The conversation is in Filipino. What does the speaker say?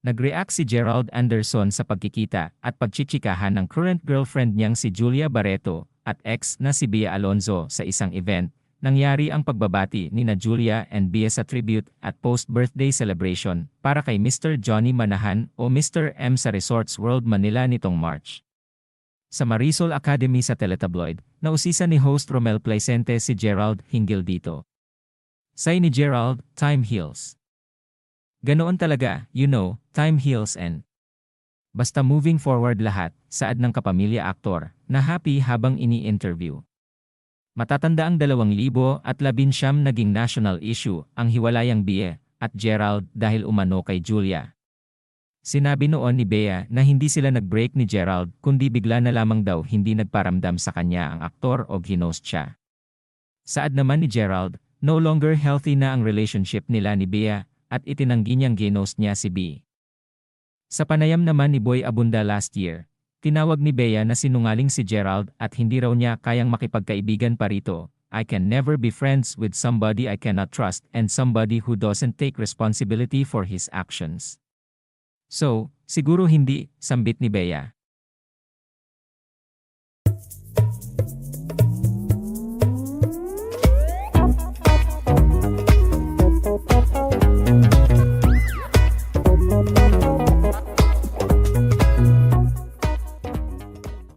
Nag-react si Gerald Anderson sa pagkikita at pagchichikahan ng current girlfriend niyang si Julia Barreto at ex na si Bea Alonzo sa isang event. Nangyari ang pagbabati ni na Julia and Bea sa tribute at post-birthday celebration para kay Mr. Johnny Manahan o Mr. M sa Resorts World Manila nitong March. Sa Marisol Academy sa Teletabloid, nausisan ni host Romel Placente si Gerald hinggil dito. Say ni Gerald, "Time heals. Ganoon talaga, you know, time heals and basta moving forward lahat," saad ng kapamilya aktor, na happy habang ini-interview. Matatanda ang 2019 naging national issue ang hiwalayang Bea at Gerald dahil umano kay Julia. Sinabi noon ni Bea na hindi sila nag-break ni Gerald kundi bigla na lamang daw hindi nagparamdam sa kanya ang aktor o ginost siya. Saad naman ni Gerald, no longer healthy na ang relationship nila ni Bea at itinanggi niyang ginost niya si Bea. Sa panayam naman ni Boy Abunda last year, tinawag ni Bea na sinungaling si Gerald at hindi raw niya kayang makipagkaibigan pa rito. "I can never be friends with somebody I cannot trust and somebody who doesn't take responsibility for his actions." So, siguro hindi, sambit ni Bea.